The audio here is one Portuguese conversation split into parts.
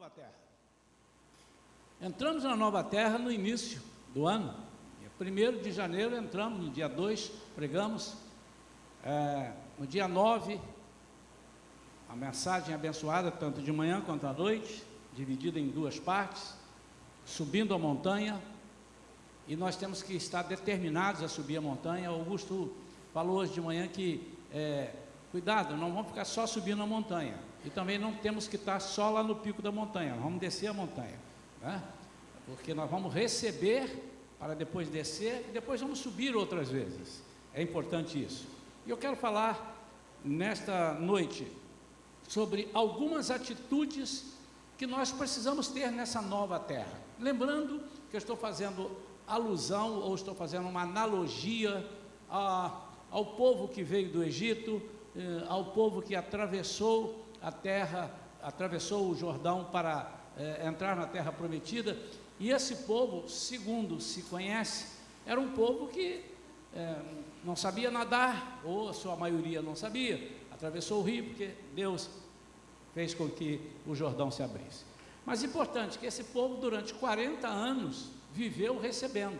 nova terra. Entramos na nova terra no início do ano. 1º de janeiro entramos, no dia 2 pregamos, no dia 9, a mensagem abençoada, tanto de manhã quanto à noite, dividida em 2 partes, subindo a montanha, e nós temos que estar determinados a subir a montanha. Augusto falou hoje de manhã que, cuidado, não vamos ficar só subindo a montanha, e também não temos que estar só lá no pico da montanha, vamos descer a montanha, né? Porque nós vamos receber para depois descer, e depois vamos subir outras vezes. É importante isso. E eu quero falar nesta noite sobre algumas atitudes que nós precisamos ter nessa nova terra. Lembrando que eu estou fazendo alusão, ou estou fazendo uma analogia ao povo que veio do Egito, ao povo que atravessou a terra, atravessou o Jordão para entrar na terra prometida. E esse povo, segundo se conhece, era um povo que não sabia nadar, ou a sua maioria não sabia, atravessou o rio porque Deus fez com que o Jordão se abrisse. Mas importante que esse povo durante 40 anos viveu recebendo,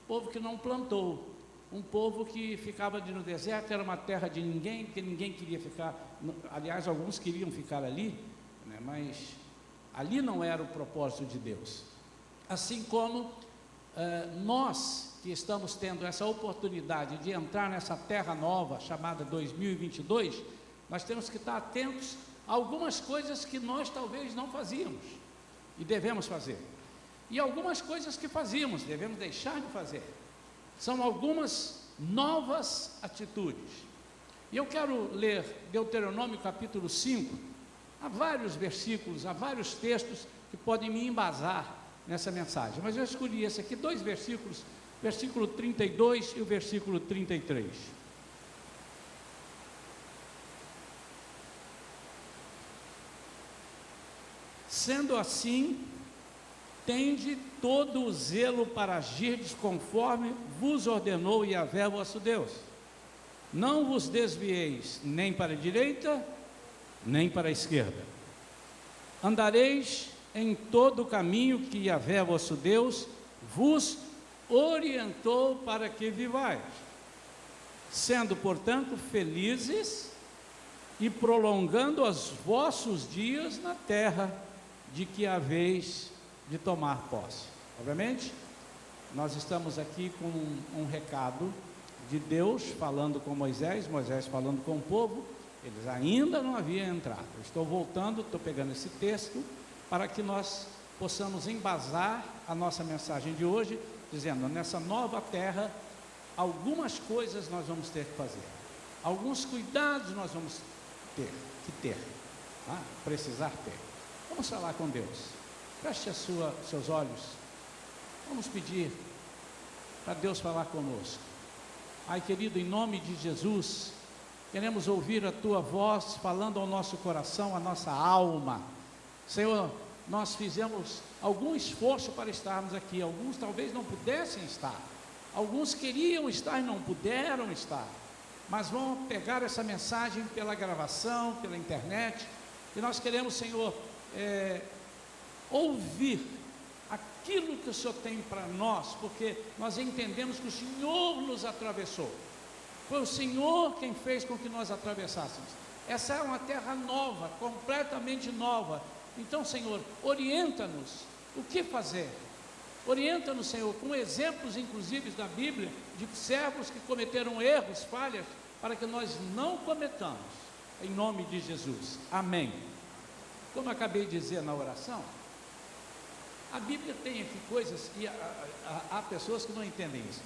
povo que não plantou, um povo que ficava no deserto, era uma terra de ninguém, porque ninguém queria ficar, aliás, alguns queriam ficar ali, né, mas ali não era o propósito de Deus. Assim como nós que estamos tendo essa oportunidade de entrar nessa terra nova, chamada 2022, nós temos que estar atentos a algumas coisas que nós talvez não fazíamos, e devemos fazer. E algumas coisas que fazíamos, devemos deixar de fazer. São algumas novas atitudes. E eu quero ler Deuteronômio capítulo 5, há vários versículos, há vários textos que podem me embasar nessa mensagem, mas eu escolhi esse aqui, 2 versículos, versículo 32 e o versículo 33. Sendo assim, tende todo o zelo para agirdes conforme vos ordenou Yahvé vosso Deus. Não vos desvieis nem para a direita, nem para a esquerda. Andareis em todo o caminho que Yahvé vosso Deus vos orientou para que vivais, sendo, portanto, felizes e prolongando os vossos dias na terra de que haveis de tomar posse. Obviamente, nós estamos aqui com um recado de Deus falando com Moisés, Moisés falando com o povo. Eles ainda não haviam entrado. Eu estou voltando, estou pegando esse texto para que nós possamos embasar a nossa mensagem de hoje, dizendo, nessa nova terra, algumas coisas nós vamos ter que fazer, alguns cuidados nós vamos ter, precisar ter. Vamos falar com Deus. Feche seus olhos. Vamos pedir para Deus falar conosco. Pai querido, em nome de Jesus, queremos ouvir a Tua voz falando ao nosso coração, à nossa alma. Senhor, nós fizemos algum esforço para estarmos aqui. Alguns talvez não pudessem estar, alguns queriam estar e não puderam estar, mas vão pegar essa mensagem pela gravação, pela internet, e nós queremos, Senhor, ouvir aquilo que o Senhor tem para nós, porque nós entendemos que o Senhor nos atravessou, foi o Senhor quem fez com que nós atravessássemos. Essa é uma terra nova, completamente nova. Então, Senhor, orienta-nos o que fazer. Orienta-nos, Senhor, com exemplos inclusive da Bíblia, de servos que cometeram erros, falhas, para que nós não cometamos, em nome de Jesus, amém. Como eu acabei de dizer na oração, a Bíblia tem aqui coisas, e há pessoas que não entendem isso.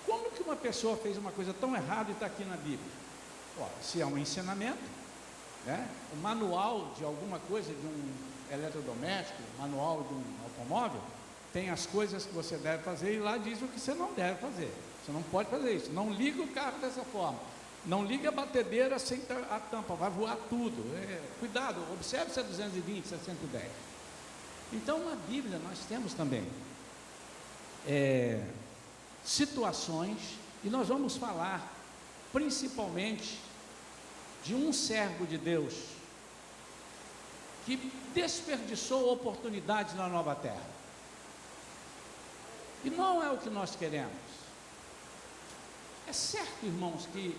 Como que uma pessoa fez uma coisa tão errada e está aqui na Bíblia? Se é um ensinamento, né? O manual de alguma coisa, de um eletrodoméstico, manual de um automóvel, tem as coisas que você deve fazer, e lá diz o que você não deve fazer. Você não pode fazer isso. Não liga o carro dessa forma, não liga a batedeira sem a tampa, vai voar tudo. Cuidado, observe se é 220, se é 110. Então na Bíblia nós temos também situações, e nós vamos falar principalmente de um servo de Deus que desperdiçou oportunidades na nova terra. E não é o que nós queremos. É certo, irmãos, que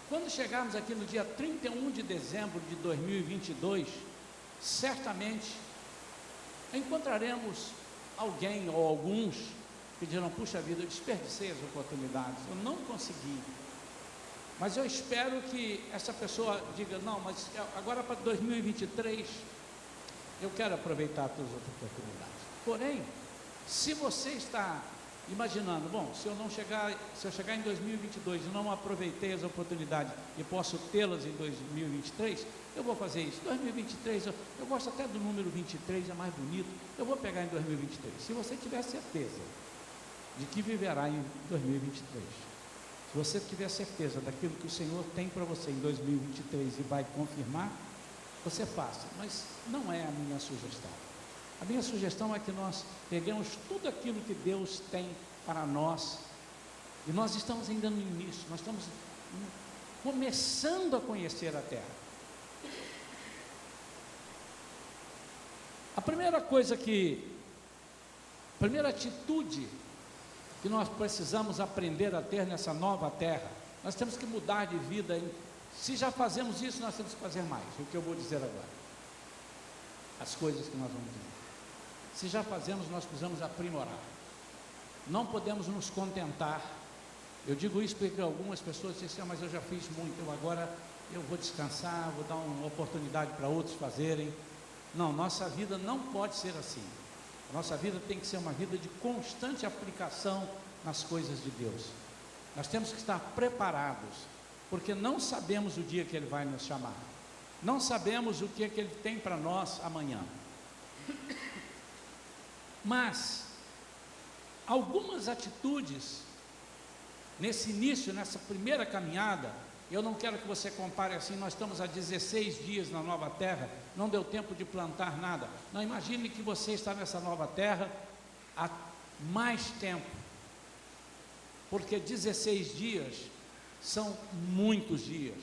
quando chegarmos aqui no dia 31 de dezembro de 2022, certamente encontraremos alguém ou alguns que dirão: puxa vida, eu desperdicei as oportunidades, eu não consegui. Mas eu espero que essa pessoa diga: não, mas agora para 2023 eu quero aproveitar todas as oportunidades. Porém, se você está imaginando: bom, se eu chegar em 2022 e não aproveitei as oportunidades e posso tê-las em 2023, eu vou fazer isso. 2023, eu gosto até do número 23, é mais bonito, eu vou pegar em 2023. Se você tiver certeza de que viverá em 2023, se você tiver certeza daquilo que o Senhor tem para você em 2023 e vai confirmar, você faça. Mas não é a minha sugestão. A minha sugestão é que nós peguemos tudo aquilo que Deus tem para nós, e nós estamos ainda no início, nós estamos começando a conhecer a terra. A primeira atitude que nós precisamos aprender a ter nessa nova terra, nós temos que mudar de vida. Se já fazemos isso, nós temos que fazer mais. O que eu vou dizer agora, as coisas que nós vamos dizer. Se já fazemos, nós precisamos aprimorar. Não podemos nos contentar. Eu digo isso porque algumas pessoas dizem: mas eu já fiz muito, agora eu vou descansar, vou dar uma oportunidade para outros fazerem. Não, nossa vida não pode ser assim. Nossa vida tem que ser uma vida de constante aplicação nas coisas de Deus. Nós temos que estar preparados, porque não sabemos o dia que Ele vai nos chamar. Não sabemos o que Ele tem para nós amanhã. Mas algumas atitudes nesse início, nessa primeira caminhada, eu não quero que você compare assim: nós estamos há 16 dias na nova terra, não deu tempo de plantar nada. Não, imagine que você está nessa nova terra há mais tempo, porque 16 dias são muitos dias.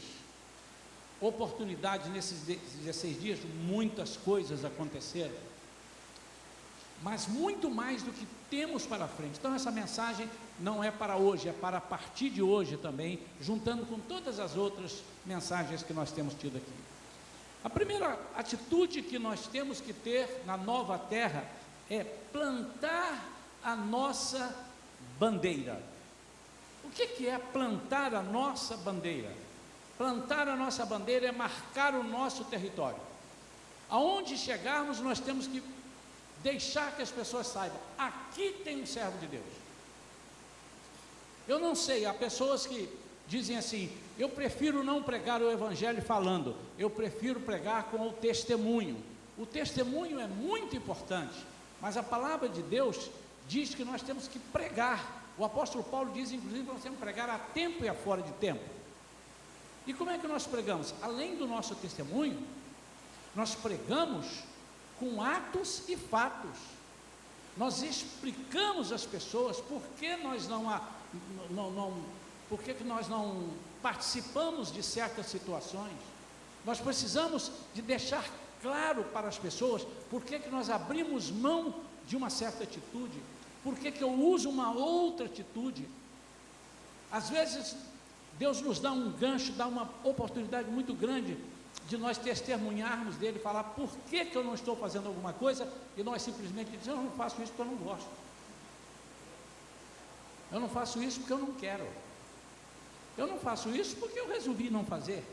Oportunidade nesses 16 dias, muitas coisas aconteceram, mas muito mais do que temos para frente. Então essa mensagem não é para hoje, é para a partir de hoje também, juntando com todas as outras mensagens que nós temos tido aqui. A primeira atitude que nós temos que ter na nova terra é plantar a nossa bandeira. O que é plantar a nossa bandeira? Plantar a nossa bandeira é marcar o nosso território. Aonde chegarmos, nós temos que deixar que as pessoas saibam: aqui tem um servo de Deus. Eu não sei, há pessoas que dizem assim: eu prefiro não pregar o evangelho falando, eu prefiro pregar com o testemunho. O testemunho é muito importante, mas a palavra de Deus diz que nós temos que pregar. O apóstolo Paulo diz, inclusive, que nós temos que pregar a tempo e a fora de tempo. E como é que nós pregamos? Além do nosso testemunho, nós pregamos com atos e fatos. Nós explicamos às pessoas por que nós não participamos de certas situações. Nós precisamos de deixar claro para as pessoas por que nós abrimos mão de uma certa atitude, por que eu uso uma outra atitude. Às vezes Deus nos dá um gancho, dá uma oportunidade muito grande de nós testemunharmos dele, falar por que eu não estou fazendo alguma coisa, e nós simplesmente dizemos: eu não faço isso porque eu não gosto, eu não faço isso porque eu não quero, eu não faço isso porque eu resolvi não fazer.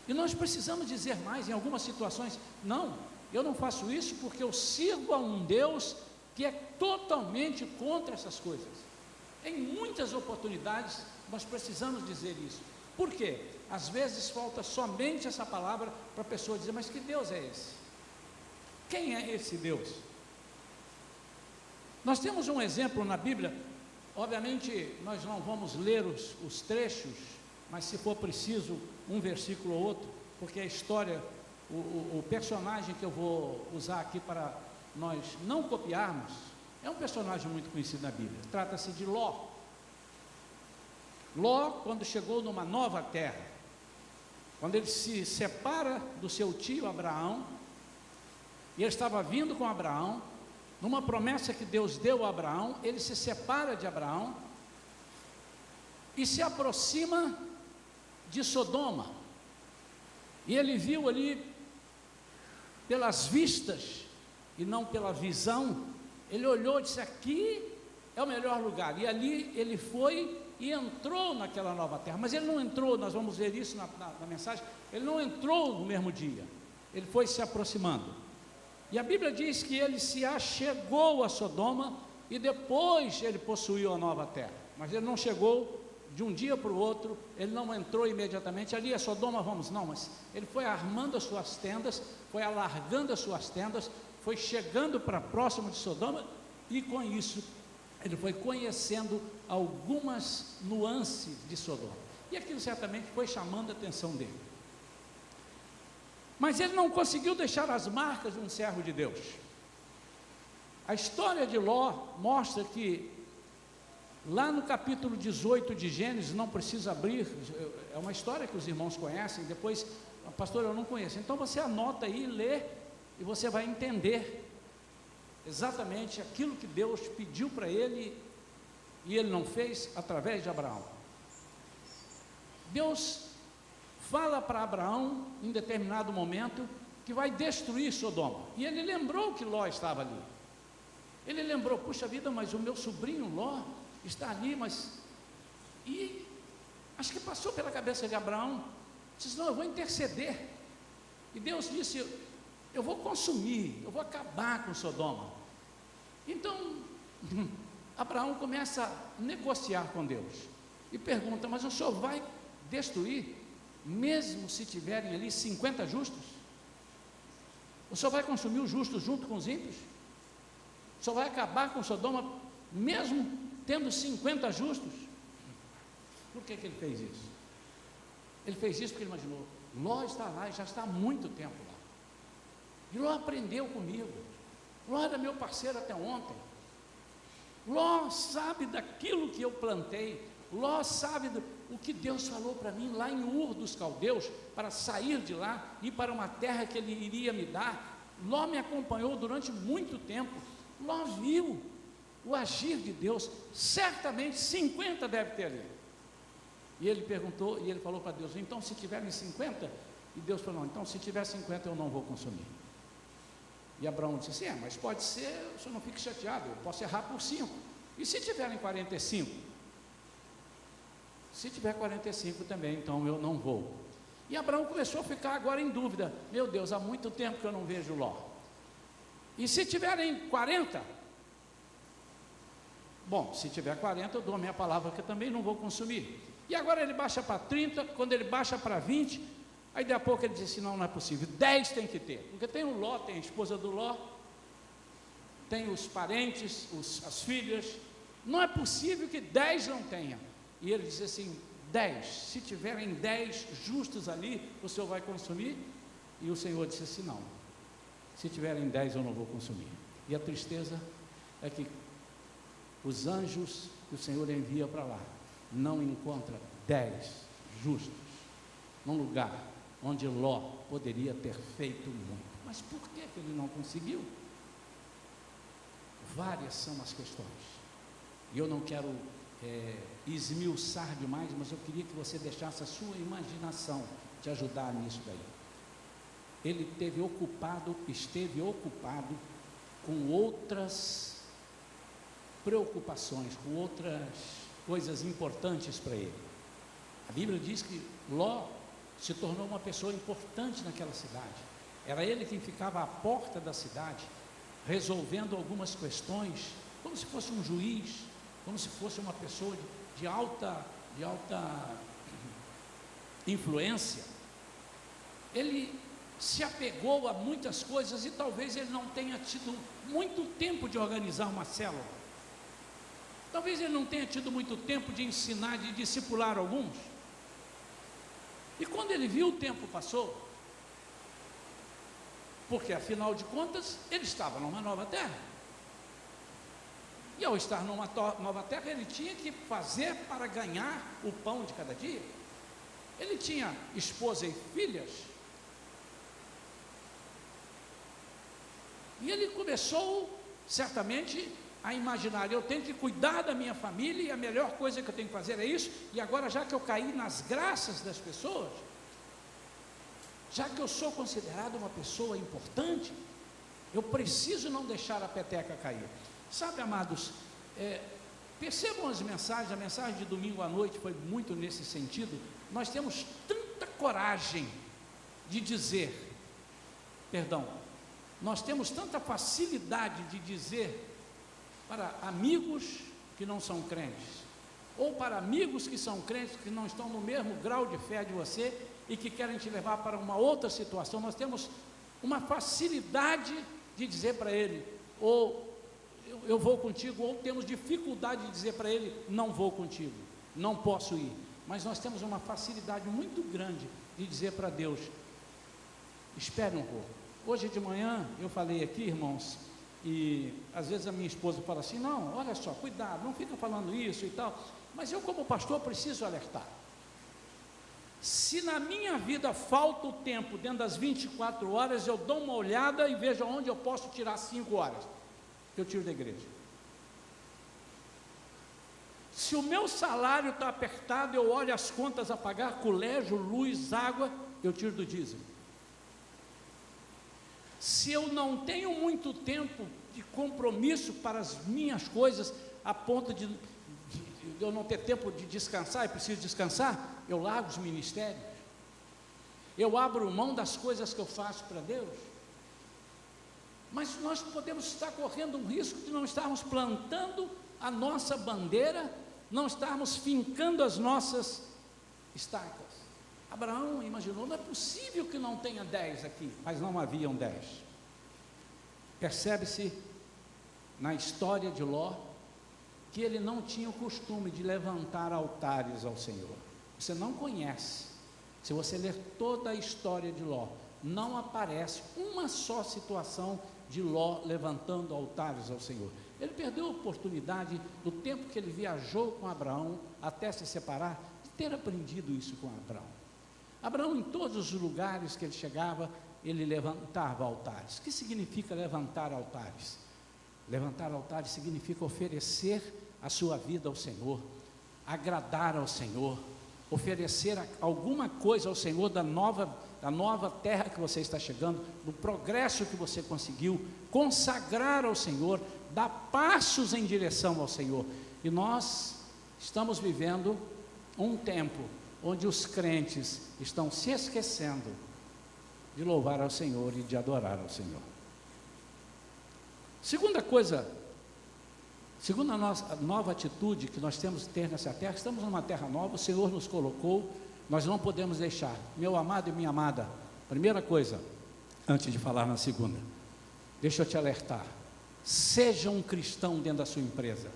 E nós precisamos dizer mais em algumas situações: não, eu não faço isso porque eu sirvo a um Deus que é totalmente contra essas coisas. Em muitas oportunidades nós precisamos dizer isso. Por quê? Às vezes falta somente essa palavra para a pessoa dizer: mas que Deus é esse? Quem é esse Deus? Nós temos um exemplo na Bíblia. Obviamente nós não vamos ler os trechos, mas se for preciso um versículo ou outro, porque a história, o personagem que eu vou usar aqui para nós não copiarmos, é um personagem muito conhecido na Bíblia. Trata-se de Ló. Ló, quando chegou numa nova terra, quando ele se separa do seu tio Abraão, e ele estava vindo com Abraão, numa promessa que Deus deu a Abraão, ele se separa de Abraão e se aproxima de Sodoma, e ele viu ali, pelas vistas e não pela visão, ele olhou e disse: aqui é o melhor lugar, e ali ele foi e entrou naquela nova terra. Mas ele não entrou, nós vamos ver isso na mensagem, ele não entrou no mesmo dia, ele foi se aproximando, e a Bíblia diz que ele se achegou a Sodoma, e depois ele possuiu a nova terra, mas ele não chegou de um dia para o outro, ele não entrou imediatamente, ali é Sodoma, vamos, não, mas ele foi armando as suas tendas, foi alargando as suas tendas, foi chegando para próximo de Sodoma, e com isso, ele foi conhecendo algumas nuances de Sodoma, e aquilo certamente foi chamando a atenção dele, mas ele não conseguiu deixar as marcas de um servo de Deus. A história de Ló mostra que, lá no capítulo 18 de Gênesis, não precisa abrir, é uma história que os irmãos conhecem, depois, pastor, eu não conheço, então você anota aí, lê, e você vai entender exatamente aquilo que Deus pediu para ele, e ele não fez, através de Abraão. Deus fala para Abraão, em determinado momento, que vai destruir Sodoma, e ele lembrou que Ló estava ali, ele lembrou: puxa vida, mas o meu sobrinho Ló está ali, mas, e acho que passou pela cabeça de Abraão, disse: não, eu vou interceder, e Deus disse: eu vou consumir, eu vou acabar com Sodoma. Então, Abraão começa a negociar com Deus, e pergunta: mas o Senhor vai destruir, mesmo se tiverem ali 50 justos? O Senhor vai consumir os justos junto com os ímpios? O Senhor vai acabar com Sodoma, mesmo tendo 50 justos? Por que ele fez isso? Ele fez isso porque ele imaginou: Ló está lá e já está há muito tempo lá, e Ló aprendeu comigo, Ló era meu parceiro até ontem, Ló sabe daquilo que eu plantei, Ló sabe o que Deus falou para mim lá em Ur dos Caldeus, para sair de lá, ir para uma terra que Ele iria me dar. Ló me acompanhou durante muito tempo, Ló viu o agir de Deus, certamente 50 deve ter ali. E ele perguntou, e ele falou para Deus: então se tiverem 50, e Deus falou: não, então se tiver 50 eu não vou consumir. E Abraão disse assim: mas pode ser, o senhor não fique chateado, eu posso errar por 5, e se tiverem 45? Se tiver 45 também, então eu não vou. E Abraão começou a ficar agora em dúvida: meu Deus, há muito tempo que eu não vejo Ló, e se tiverem 40? Bom, se tiver 40, eu dou a minha palavra que eu também não vou consumir. E agora ele baixa para 30, quando ele baixa para 20, aí daqui a pouco ele diz assim: não é possível, 10 tem que ter, porque tem o Ló, tem a esposa do Ló, tem os parentes, as filhas, não é possível que 10 não tenha. E ele diz assim: 10, se tiverem 10 justos ali, o Senhor vai consumir? E o Senhor disse assim: não, se tiverem 10 eu não vou consumir. E a tristeza é que os anjos que o Senhor envia para lá não encontra 10 justos num lugar onde Ló poderia ter feito muito. Mas por que ele não conseguiu? Várias são as questões, e eu não quero esmiuçar demais, mas eu queria que você deixasse a sua imaginação te ajudar nisso daí. Ele esteve ocupado com outras preocupações, com outras coisas importantes para ele. A Bíblia diz que Ló se tornou uma pessoa importante naquela cidade. Era ele quem ficava à porta da cidade, resolvendo algumas questões, como se fosse um juiz, como se fosse uma pessoa de alta influência. Ele se apegou a muitas coisas, e talvez ele não tenha tido muito tempo de organizar uma célula, talvez ele não tenha tido muito tempo de ensinar, de discipular alguns. E quando ele viu, o tempo passou, porque afinal de contas ele estava numa nova terra, e ao estar numa nova terra ele tinha que fazer para ganhar o pão de cada dia. Ele tinha esposa e filhas. E ele começou, certamente, a imaginar: eu tenho que cuidar da minha família, e a melhor coisa que eu tenho que fazer é isso. E agora, já que eu caí nas graças das pessoas, já que eu sou considerado uma pessoa importante, eu preciso não deixar a peteca cair. Sabe, amados, percebam as mensagens. A mensagem de domingo à noite foi muito nesse sentido. Nós temos tanta coragem de dizer, nós temos tanta facilidade de dizer para amigos que não são crentes, ou para amigos que são crentes, que não estão no mesmo grau de fé de você e que querem te levar para uma outra situação. Nós temos uma facilidade de dizer para ele: ou eu vou contigo, ou temos dificuldade de dizer para ele: não vou contigo, não posso ir. Mas nós temos uma facilidade muito grande de dizer para Deus: espere um pouco. Hoje de manhã eu falei aqui, irmãos, e às vezes a minha esposa fala assim: não, olha só, cuidado, não fica falando isso e tal. Mas eu, como pastor, preciso alertar. Se na minha vida falta o tempo dentro das 24 horas, eu dou uma olhada e vejo onde eu posso tirar 5 horas que eu tiro da igreja. Se o meu salário está apertado, eu olho as contas a pagar, colégio, luz, água, eu tiro do dízimo. Se eu não tenho muito tempo de compromisso para as minhas coisas, a ponto de eu não ter tempo de descansar, e preciso descansar, eu largo os ministérios, eu abro mão das coisas que eu faço para Deus. Mas nós podemos estar correndo um risco de não estarmos plantando a nossa bandeira, não estarmos fincando as nossas estacas. Abraão imaginou: não é possível que não tenha 10 aqui, mas não haviam 10. Percebe-se na história de Ló que ele não tinha o costume de levantar altares ao Senhor. Você não conhece. Se você ler toda a história de Ló, não aparece uma só situação de Ló levantando altares ao Senhor. Ele perdeu a oportunidade, do tempo que ele viajou com Abraão até se separar, de ter aprendido isso com Abraão. Abraão, em todos os lugares que ele chegava, ele levantava altares. O que significa levantar altares? Levantar altares significa oferecer a sua vida ao Senhor, agradar ao Senhor, oferecer alguma coisa ao Senhor da nova terra que você está chegando, do progresso que você conseguiu, consagrar ao Senhor, dar passos em direção ao Senhor. E nós estamos vivendo um tempo onde os crentes estão se esquecendo de louvar ao Senhor e de adorar ao Senhor. Segunda a nossa nova atitude que nós temos que ter nessa terra: estamos numa terra nova, o Senhor nos colocou, nós não podemos deixar. Meu amado e minha amada, primeira coisa, antes de falar na segunda, deixa eu te alertar: seja um cristão dentro da sua empresa.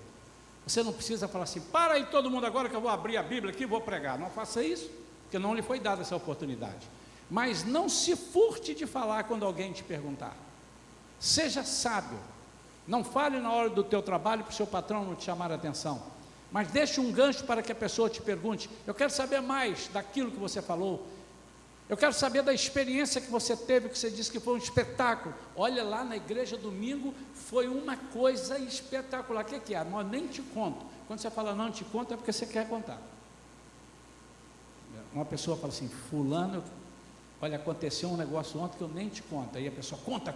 Você não precisa falar assim: para aí todo mundo agora que eu vou abrir a Bíblia aqui e vou pregar. Não faça isso, porque não lhe foi dada essa oportunidade. Mas não se furte de falar quando alguém te perguntar. Seja sábio. Não fale na hora do teu trabalho para o seu patrão não te chamar a atenção, mas deixe um gancho para que a pessoa te pergunte: eu quero saber mais daquilo que você falou, eu quero saber da experiência que você teve, que você disse que foi um espetáculo. Olha, lá na igreja domingo foi uma coisa espetacular. O que é? Nós nem te conto. Quando você fala não te conto, é porque você quer contar. Uma pessoa fala assim: fulano, olha, aconteceu um negócio ontem que eu nem te conto. Aí a pessoa: conta.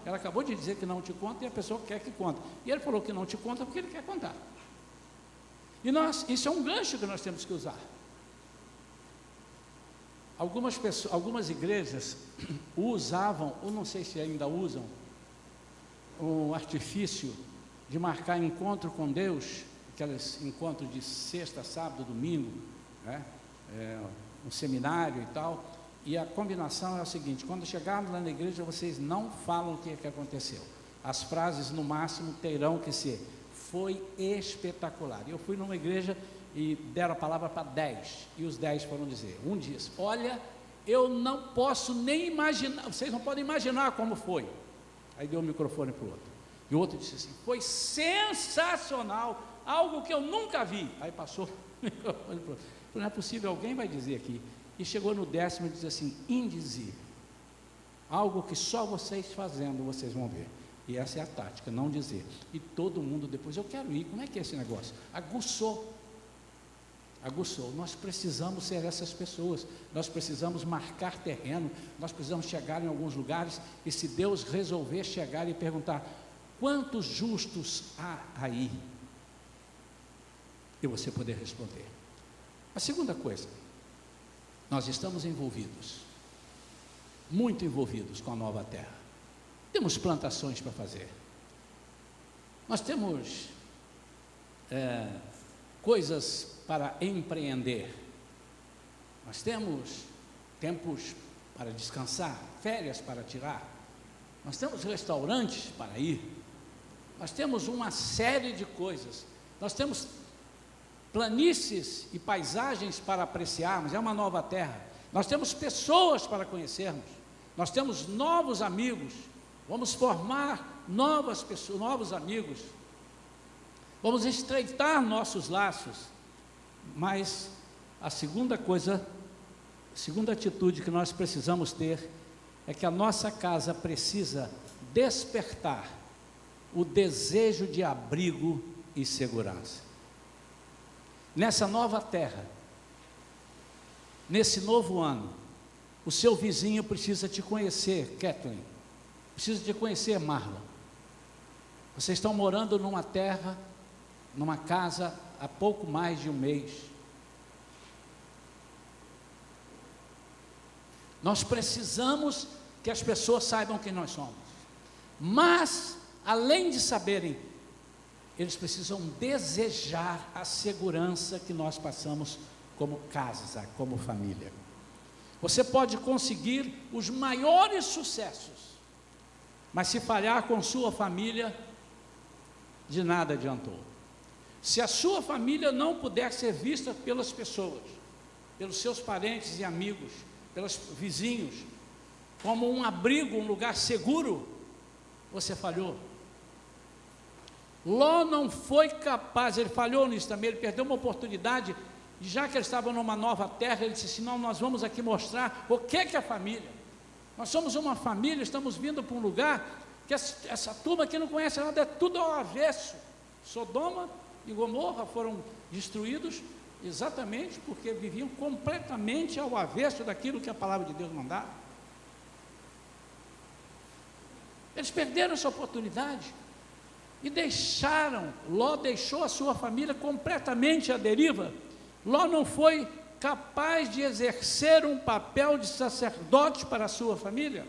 Ela acabou de dizer que não te conta e a pessoa quer que conta. E ele falou que não te conta porque ele quer contar. E isso é um gancho que nós temos que usar. Algumas igrejas usavam, ou não sei se ainda usam, o artifício de marcar encontro com Deus, aqueles encontros de sexta, sábado, domingo, né? Um seminário e tal. E a combinação é o seguinte: quando chegarmos lá na igreja, vocês não falam o que aconteceu. As frases, no máximo, terão que ser: foi espetacular. Eu fui numa igreja e deram a palavra para 10, e os 10 foram dizer. Um disse: olha, eu não posso nem imaginar, vocês não podem imaginar como foi. Aí deu o microfone para o outro. E o outro disse assim: foi sensacional, algo que eu nunca vi. Aí passou o microfone para o outro. Não é possível, alguém vai dizer aqui. E chegou no 10º e diz assim, indizível. Algo que só vocês fazendo, vocês vão ver. E essa é a tática, não dizer. E todo mundo depois, eu quero ir, como é que é esse negócio? Aguçou. Nós precisamos ser essas pessoas, nós precisamos marcar terreno, nós precisamos chegar em alguns lugares, e se Deus resolver chegar e perguntar, quantos justos há aí? E você poder responder. A segunda coisa, nós estamos envolvidos, muito envolvidos com a nova terra. Temos plantações para fazer, nós temos coisas para empreender, nós temos tempos para descansar, férias para tirar, nós temos restaurantes para ir, nós temos uma série de coisas, nós temos planícies e paisagens para apreciarmos, é uma nova terra, nós temos pessoas para conhecermos, nós temos novos amigos, vamos formar novas pessoas, novos amigos, vamos estreitar nossos laços. Mas a segunda coisa, a segunda atitude que nós precisamos ter é que a nossa casa precisa despertar o desejo de abrigo e segurança. Nessa nova terra, nesse novo ano, o seu vizinho precisa te conhecer, Kathleen, precisa te conhecer, Marlon. Vocês estão morando numa terra, numa casa, há pouco mais de um mês. Nós precisamos que as pessoas saibam quem nós somos, mas, além de saberem, eles precisam desejar a segurança que nós passamos como casa, como família. Você pode conseguir os maiores sucessos, mas se falhar com sua família, de nada adiantou. Se a sua família não puder ser vista pelas pessoas, pelos seus parentes e amigos, pelos vizinhos, como um abrigo, um lugar seguro, você falhou. Ló não foi capaz, ele falhou nisso também, ele perdeu uma oportunidade, e já que ele estava numa nova terra, ele disse assim, não, nós vamos aqui mostrar o que é a família. Nós somos uma família, estamos vindo para um lugar que essa turma aqui não conhece nada, é tudo ao avesso. Sodoma e Gomorra foram destruídos exatamente porque viviam completamente ao avesso daquilo que a palavra de Deus mandava. Eles perderam essa oportunidade e Ló deixou a sua família completamente à deriva. Ló não foi capaz de exercer um papel de sacerdote para a sua família.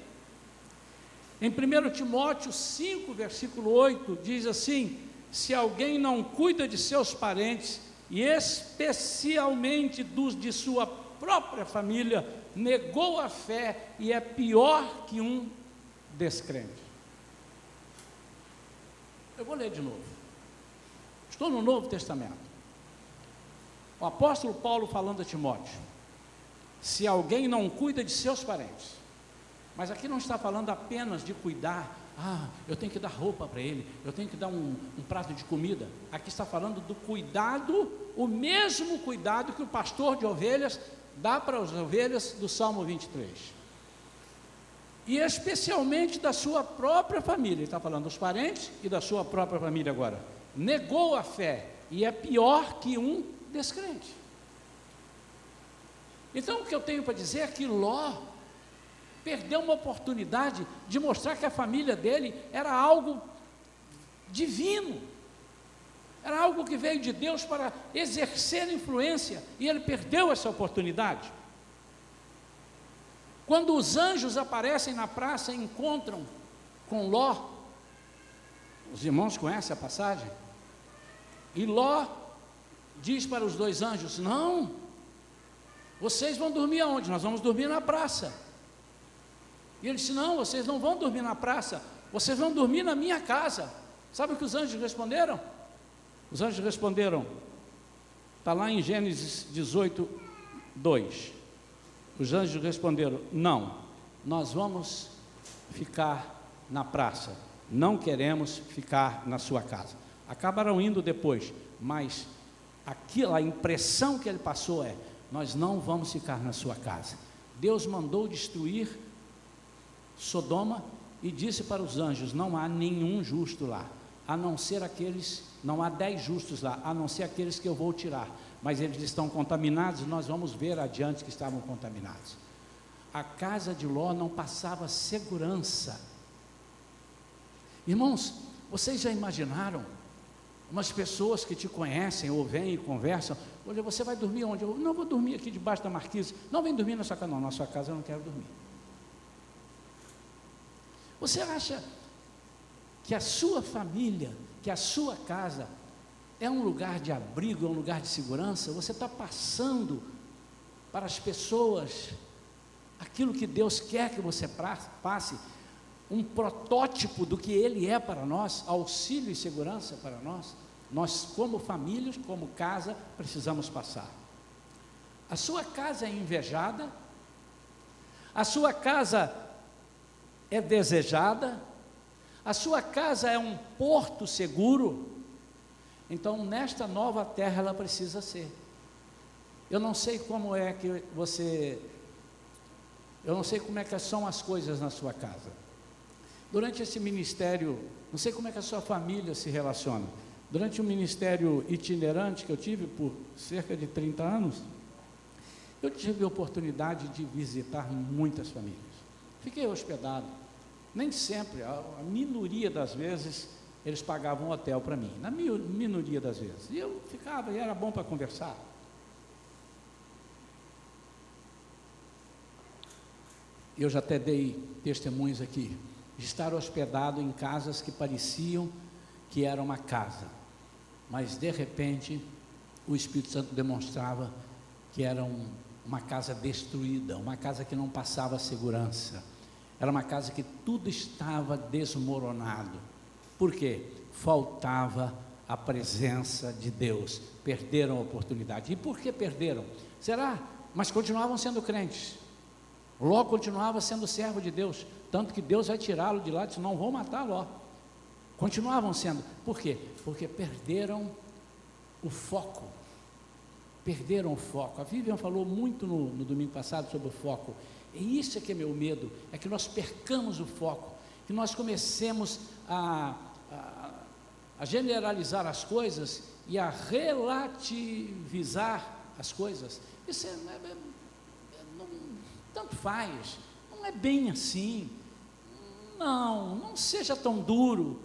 Em 1 Timóteo 5, versículo 8, diz assim, se alguém não cuida de seus parentes, e especialmente dos de sua própria família, negou a fé e é pior que um descrente. Eu vou ler de novo. Estou no Novo Testamento. O apóstolo Paulo falando a Timóteo, se alguém não cuida de seus parentes, mas aqui não está falando apenas de cuidar, eu tenho que dar roupa para ele, eu tenho que dar um prato de comida. Aqui está falando do cuidado, o mesmo cuidado que o pastor de ovelhas dá para as ovelhas do Salmo 23. E especialmente da sua própria família, ele está falando dos parentes e da sua própria família agora. Negou a fé e é pior que um descrente. Então o que eu tenho para dizer é que Ló perdeu uma oportunidade de mostrar que a família dele era algo divino, era algo que veio de Deus para exercer influência, e ele perdeu essa oportunidade. Quando os anjos aparecem na praça e encontram com Ló, os irmãos conhecem a passagem, e Ló diz para os dois anjos, não, vocês vão dormir aonde? Nós vamos dormir na praça. E ele disse, não, vocês não vão dormir na praça, vocês vão dormir na minha casa. Sabe o que os anjos responderam? Os anjos responderam, está lá em Gênesis 18, 2. Os anjos responderam, não, nós vamos ficar na praça, não queremos ficar na sua casa. Acabaram indo depois, mas a impressão que ele passou é, nós não vamos ficar na sua casa. Deus mandou destruir Sodoma e disse para os anjos: não há nenhum justo lá, a não ser aqueles, não há 10 justos lá, a não ser aqueles que eu vou tirar, mas eles estão contaminados, nós vamos ver adiante que estavam contaminados. A casa de Ló não passava segurança. Irmãos, vocês já imaginaram umas pessoas que te conhecem ou vêm e conversam: olha, você vai dormir onde? Eu não vou dormir aqui debaixo da marquise. Não, vem dormir na sua casa. Não, na sua casa eu não quero dormir. Você acha que a sua família, que a sua casa é um lugar de abrigo, é um lugar de segurança? Você está passando para as pessoas aquilo que Deus quer que você passe, um protótipo do que Ele é para nós, auxílio e segurança para nós. Nós, como famílias, como casa, precisamos passar. A sua casa é invejada, a sua casa é desejada, a sua casa é um porto seguro. Então, nesta nova terra, ela precisa ser. Eu não sei como é que eu não sei como é que são as coisas na sua casa. Durante esse ministério, não sei como é que a sua família se relaciona. Durante o ministério itinerante que eu tive por cerca de 30 anos, eu tive a oportunidade de visitar muitas famílias. Fiquei hospedado. Nem sempre, a minoria das vezes, eles pagavam um hotel para mim. Na minoria das vezes. E eu ficava, e era bom para conversar. Eu já até dei testemunhos aqui, de estar hospedado em casas que pareciam que era uma casa, mas de repente o Espírito Santo demonstrava que era uma casa destruída, uma casa que não passava segurança, era uma casa que tudo estava desmoronado. Por quê? Faltava a presença de Deus, perderam a oportunidade. E por que perderam? Será? Mas continuavam sendo crentes. Ló continuava sendo servo de Deus, tanto que Deus vai tirá-lo de lá e disse: não vou matar Ló. Continuavam sendo. Por quê? Porque perderam o foco. Perderam o foco. A Vivian falou muito no domingo passado sobre o foco. E isso é que é meu medo, é que nós percamos o foco, que nós comecemos a generalizar as coisas e a relativizar as coisas. Isso tanto faz, não é bem assim, não seja tão duro,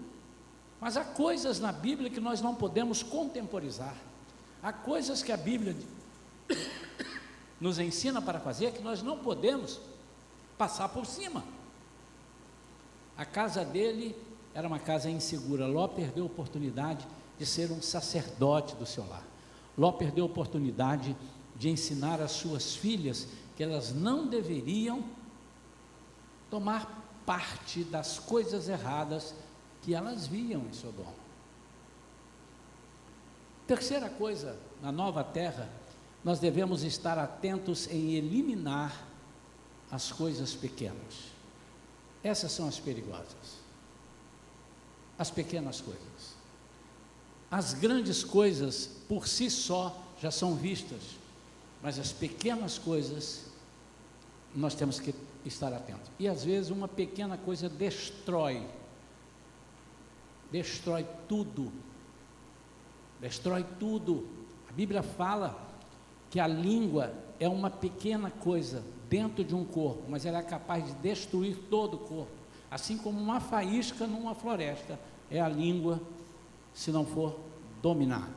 mas há coisas na Bíblia que nós não podemos contemporizar, há coisas que a Bíblia nos ensina para fazer que nós não podemos passar por cima. A casa dele era uma casa insegura. Ló perdeu a oportunidade de ser um sacerdote do seu lar. Ló perdeu a oportunidade de ensinar às suas filhas que elas não deveriam tomar parte das coisas erradas que elas viam em Sodoma. Terceira coisa, na nova terra, nós devemos estar atentos em eliminar as coisas pequenas. Essas são as perigosas. As pequenas coisas. As grandes coisas, por si só, já são vistas, mas as pequenas coisas, nós temos que estar atentos. E às vezes uma pequena coisa destrói tudo. Destrói tudo. A Bíblia fala que a língua é uma pequena coisa dentro de um corpo, mas ela é capaz de destruir todo o corpo, assim como uma faísca numa floresta é a língua, se não for dominada.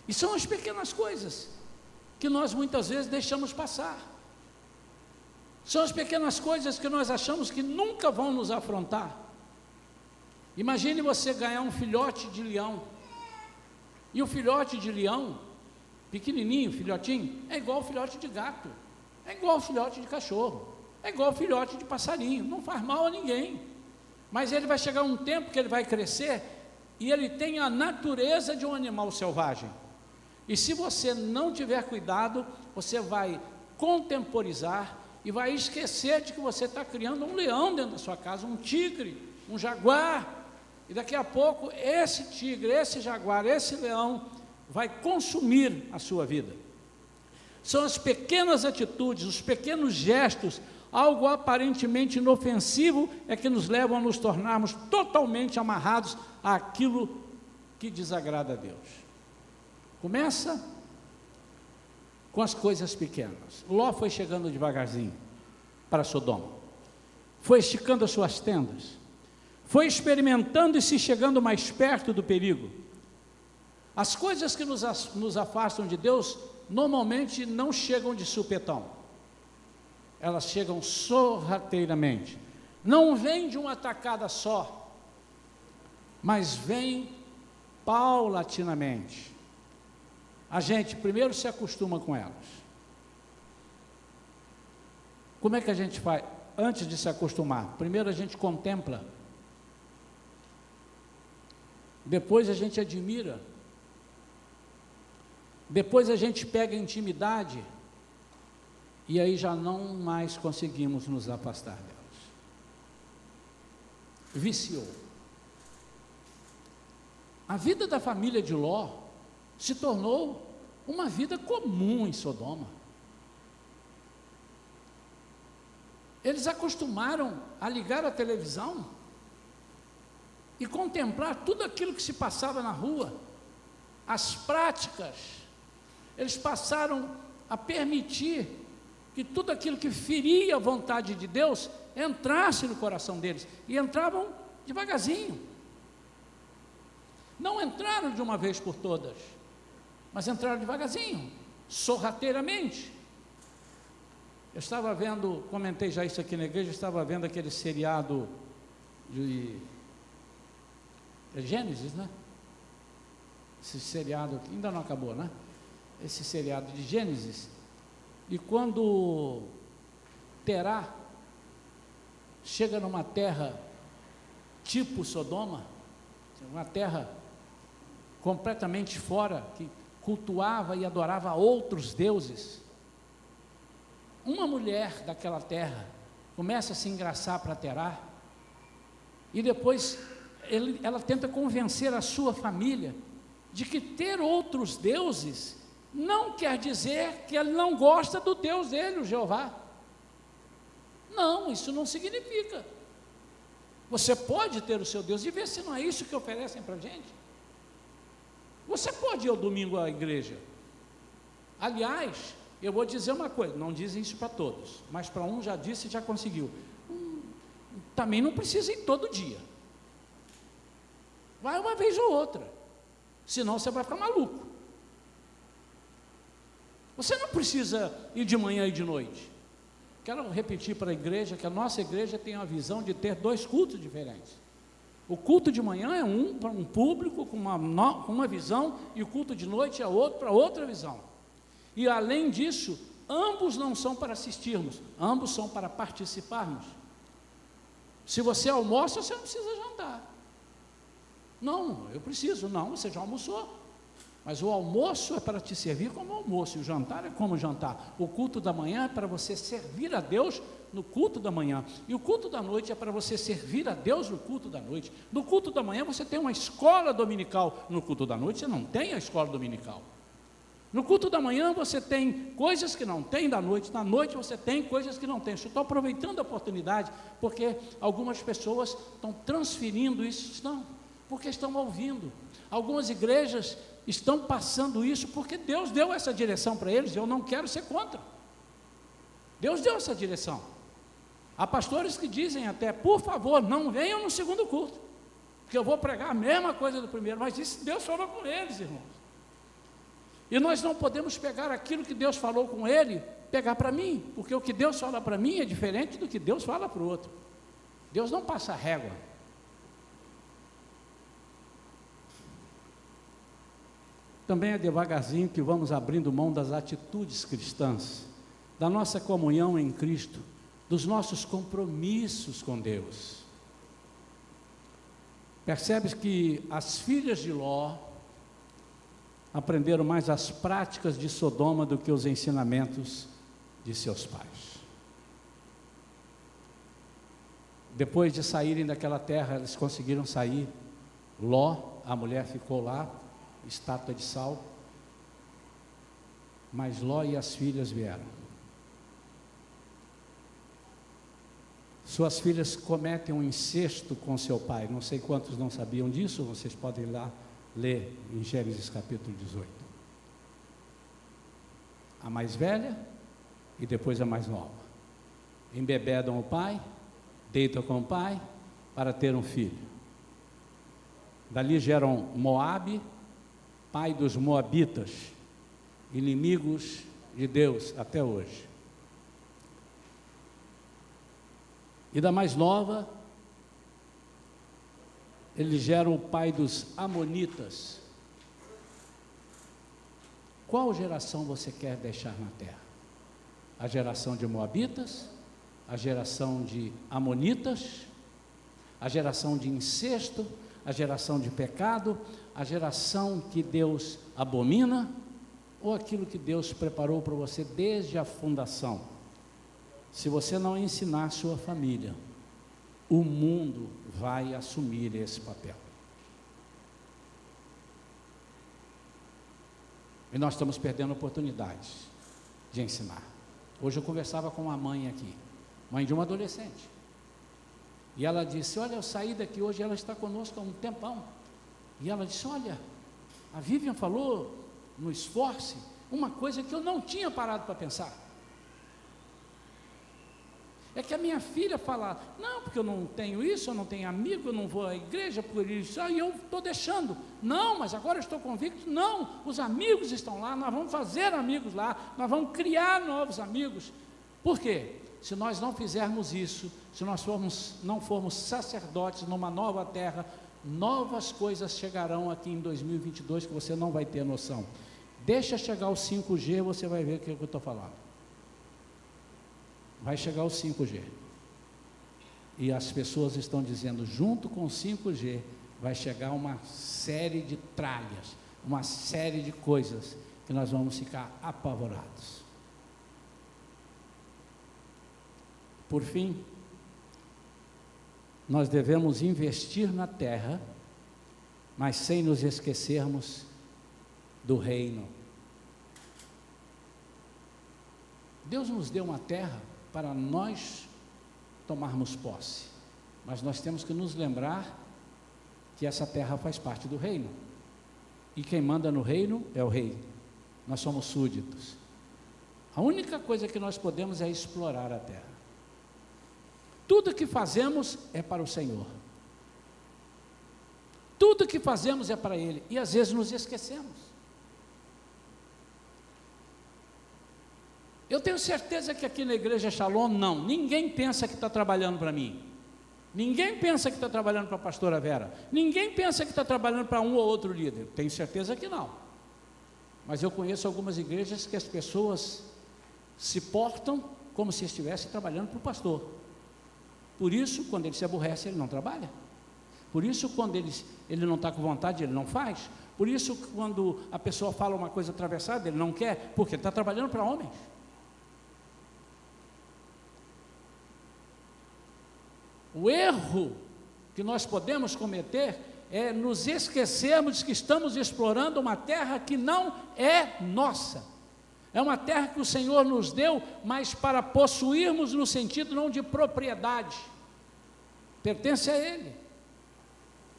E são as pequenas coisas que nós muitas vezes deixamos passar, são as pequenas coisas que nós achamos que nunca vão nos afrontar. Imagine você ganhar um filhote de leão, e o filhote de leão, pequenininho, filhotinho, é igual ao filhote de gato, é igual ao filhote de cachorro, é igual ao filhote de passarinho, não faz mal a ninguém, mas ele vai chegar um tempo que ele vai crescer, e ele tem a natureza de um animal selvagem, e se você não tiver cuidado, você vai contemporizar, e vai esquecer de que você está criando um leão dentro da sua casa, um tigre, um jaguar, e daqui a pouco esse tigre, esse jaguar, esse leão vai consumir a sua vida. São as pequenas atitudes, os pequenos gestos, algo aparentemente inofensivo, é que nos levam a nos tornarmos totalmente amarrados àquilo que desagrada a Deus. Começa com as coisas pequenas. Ló foi chegando devagarzinho para Sodoma, foi esticando as suas tendas, foi experimentando e se chegando mais perto do perigo. As coisas que nos afastam de Deus, normalmente não chegam de supetão, elas chegam sorrateiramente, não vêm de uma tacada só, mas vêm paulatinamente. A gente primeiro se acostuma com elas. Como é que a gente faz? Antes de se acostumar, primeiro a gente contempla, depois a gente admira, depois a gente pega intimidade, e aí já não mais conseguimos nos afastar delas. Viciou. A vida da família de Ló se tornou uma vida comum em Sodoma. Eles acostumaram a ligar a televisão e contemplar tudo aquilo que se passava na rua, as práticas. Eles passaram a permitir que tudo aquilo que feria a vontade de Deus entrasse no coração deles, e entravam devagarzinho. Não entraram de uma vez por todas, mas entraram devagarzinho, sorrateiramente. Eu estava vendo, comentei já isso aqui na igreja, eu estava vendo aquele seriado de Gênesis, né? Esse seriado que ainda não acabou, né? Esse seriado de Gênesis. E quando Terá chega numa terra tipo Sodoma, uma terra completamente fora, que cultuava e adorava outros deuses, uma mulher daquela terra começa a se engraçar para Terá, e depois ela tenta convencer a sua família de que ter outros deuses não quer dizer que ele não gosta do Deus dele, o Jeová. Não, isso não significa. Você pode ter o seu Deus, e ver se não é isso que oferecem para a gente. Você pode ir ao domingo à igreja. Aliás, eu vou dizer uma coisa, não dizem isso para todos, mas para um já disse e já conseguiu. Também não precisa ir todo dia. Vai uma vez ou outra, senão você vai ficar maluco. Você não precisa ir de manhã e de noite. Quero repetir para a igreja que a nossa igreja tem a visão de ter 2 cultos diferentes. O culto de manhã é para um público com uma visão, e o culto de noite é outro para outra visão. E além disso, ambos não são para assistirmos, ambos são para participarmos. Se você almoça, você não precisa jantar. Não, eu preciso. Não, você já almoçou. Mas o almoço é para te servir como almoço, e o jantar é como jantar. O culto da manhã é para você servir a Deus no culto da manhã, e o culto da noite é para você servir a Deus no culto da noite. No culto da manhã você tem uma escola dominical, no culto da noite você não tem a escola dominical. No culto da manhã você tem coisas que não tem da noite, na noite você tem coisas que não tem. Eu estou aproveitando a oportunidade, porque algumas pessoas estão transferindo isso, porque estão ouvindo. Algumas igrejas estão passando isso porque Deus deu essa direção para eles, e eu não quero ser contra. Deus deu essa direção. Há pastores que dizem até, por favor, não venham no segundo culto, porque eu vou pregar a mesma coisa do primeiro, mas isso Deus falou com eles, irmãos. E nós não podemos pegar aquilo que Deus falou com ele, pegar para mim, porque o que Deus fala para mim é diferente do que Deus fala para o outro. Deus não passa régua. Também é devagarzinho que vamos abrindo mão das atitudes cristãs, da nossa comunhão em Cristo, dos nossos compromissos com Deus. Percebe que as filhas de Ló aprenderam mais as práticas de Sodoma do que os ensinamentos de seus pais. Depois de saírem daquela terra, eles conseguiram sair. Ló, a mulher ficou lá, estátua de sal, Mas Ló e as filhas vieram. Suas filhas cometem um incesto com seu pai. Não sei quantos não sabiam disso, vocês podem ir lá ler em Gênesis capítulo 18. A mais velha e depois a mais nova. Embebedam o pai, deitam com o pai para ter um filho. Dali geram Moabe, pai dos moabitas, inimigos de Deus até hoje. E da mais nova, eles geram o pai dos amonitas. Qual geração você quer deixar na terra? A geração de moabitas? A geração de amonitas? A geração de incesto? A geração de pecado? A geração que Deus abomina? Ou aquilo que Deus preparou para você desde a fundação? Se você não ensinar a sua família, o mundo vai assumir esse papel. E nós estamos perdendo oportunidades de ensinar. Hoje eu conversava com uma mãe aqui, mãe de uma adolescente. E ela disse, olha, eu saí daqui hoje, ela está conosco há um tempão. E ela disse, olha, a Vivian falou no Esforce uma coisa que eu não tinha parado para pensar. É que a minha filha fala, não, porque eu não tenho isso, eu não tenho amigo, eu não vou à igreja por isso, aí eu estou deixando. Não, mas agora eu estou convicto, não, os amigos estão lá, nós vamos fazer amigos lá, nós vamos criar novos amigos. Por quê? Se nós não fizermos isso, se nós não formos sacerdotes numa nova terra, novas coisas chegarão aqui em 2022 que você não vai ter noção. Deixa chegar o 5G, você vai ver o que eu estou falando. Vai chegar o 5G. E as pessoas estão dizendo, junto com o 5G, vai chegar uma série de tralhas, uma série de coisas que nós vamos ficar apavorados. Por fim, nós devemos investir na terra, mas sem nos esquecermos do reino. Deus nos deu uma terra para nós tomarmos posse, mas nós temos que nos lembrar que essa terra faz parte do reino, e quem manda no reino é o rei, nós somos súditos. A única coisa que nós podemos é explorar a terra. Tudo que fazemos é para o Senhor, tudo que fazemos é para Ele, e às vezes nos esquecemos. Eu tenho certeza que aqui na igreja Shalom, não, ninguém pensa que está trabalhando para mim, ninguém pensa que está trabalhando para a pastora Vera, ninguém pensa que está trabalhando para um ou outro líder, tenho certeza que não. Mas eu conheço algumas igrejas que as pessoas se portam como se estivessem trabalhando para o pastor. Por isso, quando ele se aborrece, ele não trabalha. Por isso, quando ele não está com vontade, ele não faz. Por isso, quando a pessoa fala uma coisa atravessada, ele não quer, porque ele está trabalhando para homens. O erro que nós podemos cometer é nos esquecermos que estamos explorando uma terra que não é nossa. É uma terra que o Senhor nos deu, mas para possuirmos no sentido não de propriedade. Pertence a Ele.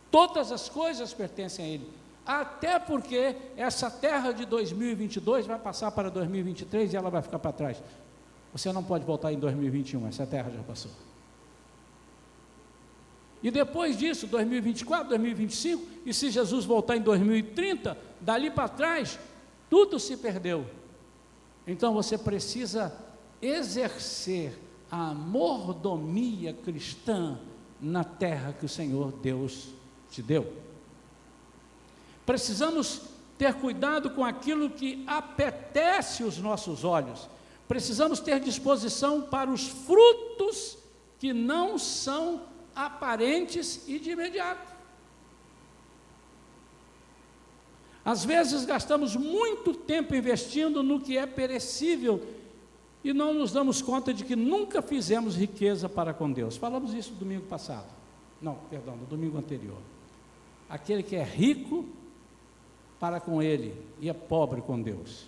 Todas as coisas pertencem a Ele. Até porque essa terra de 2022 vai passar para 2023 e ela vai ficar para trás. Você não pode voltar em 2021, essa terra já passou. E depois disso, 2024, 2025, e se Jesus voltar em 2030, dali para trás, tudo se perdeu. Então você precisa exercer a mordomia cristã na terra que o Senhor Deus te deu. Precisamos ter cuidado com aquilo que apetece os nossos olhos. Precisamos ter disposição para os frutos que não são aparentes e de imediato. Às vezes gastamos muito tempo investindo no que é perecível e não nos damos conta de que nunca fizemos riqueza para com Deus. Falamos isso no domingo passado. Não, perdão, no domingo anterior. Aquele que é rico para com Ele e é pobre com Deus.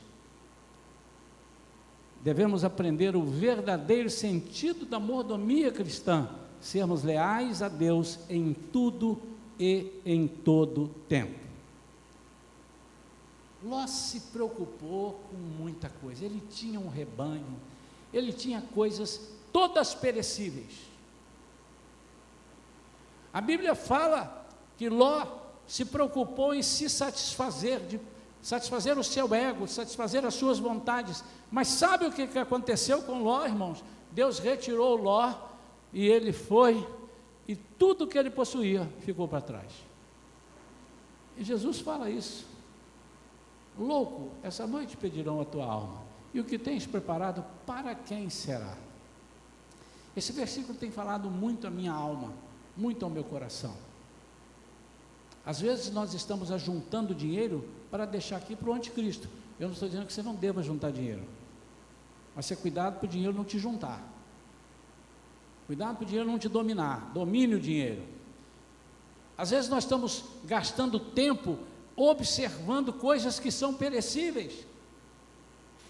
devemos aprender o verdadeiro sentido da mordomia cristã, sermos leais a Deus em tudo e em todo tempo. Ló se preocupou com muita coisa, ele tinha um rebanho, ele tinha coisas todas perecíveis. A Bíblia fala que Ló se preocupou em se satisfazer, de satisfazer o seu ego, satisfazer as suas vontades, mas sabe o que aconteceu com Ló, irmãos? Deus retirou Ló, e ele foi, e tudo que ele possuía ficou para trás. E Jesus fala isso: louco, essa noite pedirão a tua alma, e o que tens preparado, para quem será? Esse versículo tem falado muito à minha alma, muito ao meu coração. Às vezes nós estamos ajuntando dinheiro para deixar aqui para o anticristo. Eu não estou dizendo que você não deva juntar dinheiro, mas você cuidado para o dinheiro não te juntar, cuidado para o dinheiro não te dominar, domine o dinheiro. Às vezes nós estamos gastando tempo observando coisas que são perecíveis,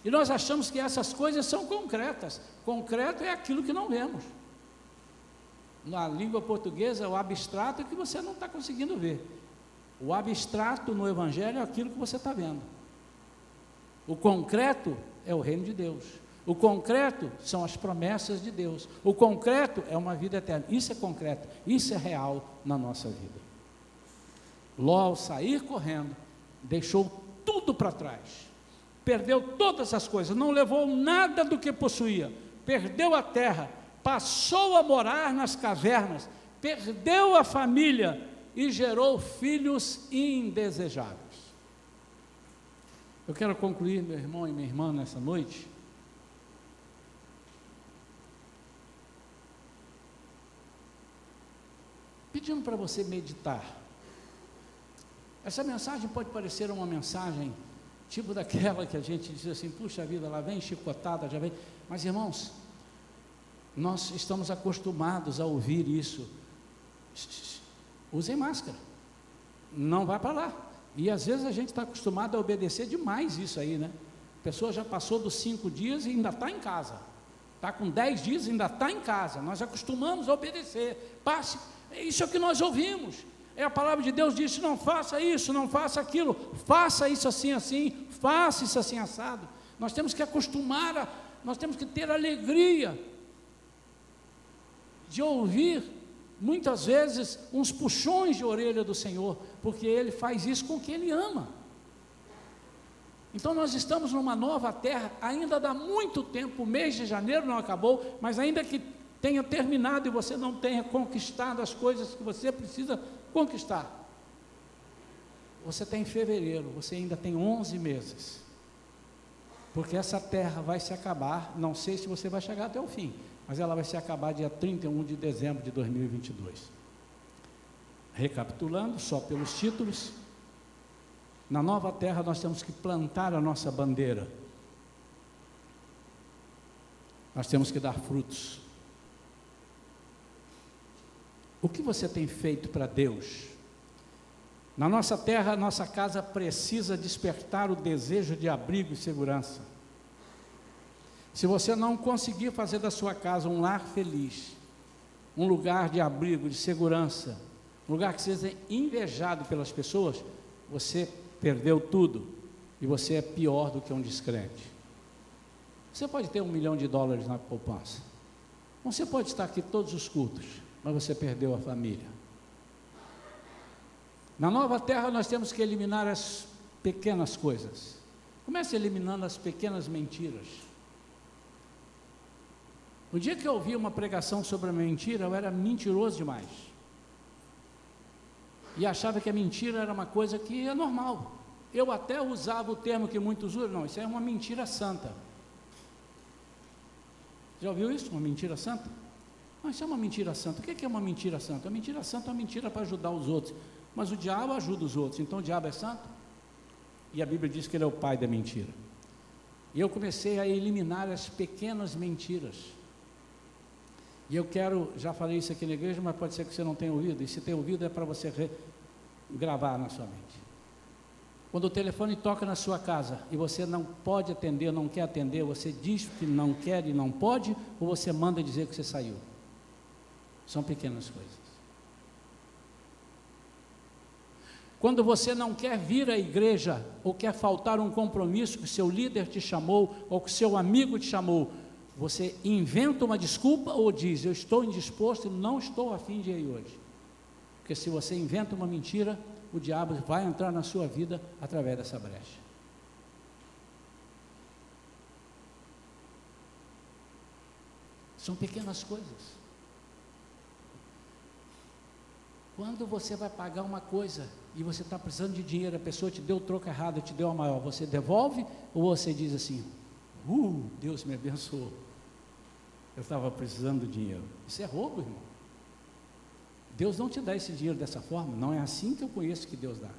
e nós achamos que essas coisas são concretas. Concreto é aquilo que não vemos. Na língua portuguesa, o abstrato é que você não está conseguindo ver. O abstrato no Evangelho é aquilo que você está vendo. O concreto é o reino de Deus. O concreto são as promessas de Deus. O concreto é uma vida eterna. Isso é concreto, isso é real na nossa vida. Ló, ao sair correndo, deixou tudo para trás, perdeu todas as coisas, não levou nada do que possuía, perdeu a terra, passou a morar nas cavernas, perdeu a família e gerou filhos indesejáveis. Eu quero concluir, meu irmão e minha irmã, nessa noite, pedindo para você meditar. Essa mensagem pode parecer uma mensagem tipo daquela que a gente diz assim: puxa vida, lá vem chicotada, já vem. Mas, irmãos, nós estamos acostumados a ouvir isso. Usem máscara, não vá para lá. E às vezes a gente está acostumado a obedecer demais isso aí, né? A pessoa já passou dos 5 dias e ainda está em casa, está com 10 dias e ainda está em casa. Nós acostumamos a obedecer. Passe, isso é o que nós ouvimos. A palavra de Deus diz: não faça isso, não faça aquilo, faça isso assim, assim, faça isso assim, assado. Nós temos que acostumar, nós temos que ter alegria de ouvir, muitas vezes, uns puxões de orelha do Senhor, porque Ele faz isso com quem Ele ama. Então nós estamos numa nova terra, ainda dá muito tempo, o mês de janeiro não acabou, mas ainda que tenha terminado e você não tenha conquistado as coisas que você precisa conquistar, você tem fevereiro, você ainda tem 11 meses, porque essa terra vai se acabar, não sei se você vai chegar até o fim, mas ela vai se acabar dia 31 de dezembro de 2022. Recapitulando, só pelos títulos: na nova terra nós temos que plantar a nossa bandeira, nós temos que dar frutos. O que você tem feito para Deus? Na nossa terra, a nossa casa precisa despertar o desejo de abrigo e segurança. Se você não conseguir fazer da sua casa um lar feliz, um lugar de abrigo, de segurança, um lugar que seja invejado pelas pessoas, você perdeu tudo, e você é pior do que um descrente. Você pode ter $1 milhão na poupança, você pode estar aqui todos os cultos, mas você perdeu a família. Na nova terra nós temos que eliminar as pequenas coisas. Comece eliminando as pequenas mentiras. O dia que eu ouvi uma pregação sobre a mentira, eu era mentiroso demais, e achava que a mentira era uma coisa que é normal. Eu até usava o termo que muitos usam: não, isso é uma mentira santa. Já ouviu isso? Uma mentira santa? Mas isso é uma mentira santa. O que é uma mentira santa? A mentira santa é uma mentira para ajudar os outros, mas o diabo ajuda os outros, então o diabo é santo? E a Bíblia diz que ele é o pai da mentira. E eu comecei a eliminar as pequenas mentiras, e eu quero, já falei isso aqui na igreja, mas pode ser que você não tenha ouvido, e se tem ouvido é para você gravar na sua mente. Quando o telefone toca na sua casa e você não pode atender, não quer atender, você diz que não quer e não pode, ou você manda dizer que você saiu? São pequenas coisas. Quando você não quer vir à igreja, ou quer faltar um compromisso que seu líder te chamou, ou que seu amigo te chamou, você inventa uma desculpa ou diz, eu estou indisposto e não estou a fim de ir hoje? Porque se você inventa uma mentira, o diabo vai entrar na sua vida através dessa brecha. São pequenas coisas. Quando você vai pagar uma coisa e você está precisando de dinheiro, a pessoa te deu o troco errado, te deu a maior, você devolve ou você diz assim, Deus me abençoou, eu estava precisando de dinheiro? Isso é roubo, irmão. Deus não te dá esse dinheiro dessa forma, não é assim que eu conheço que Deus dá.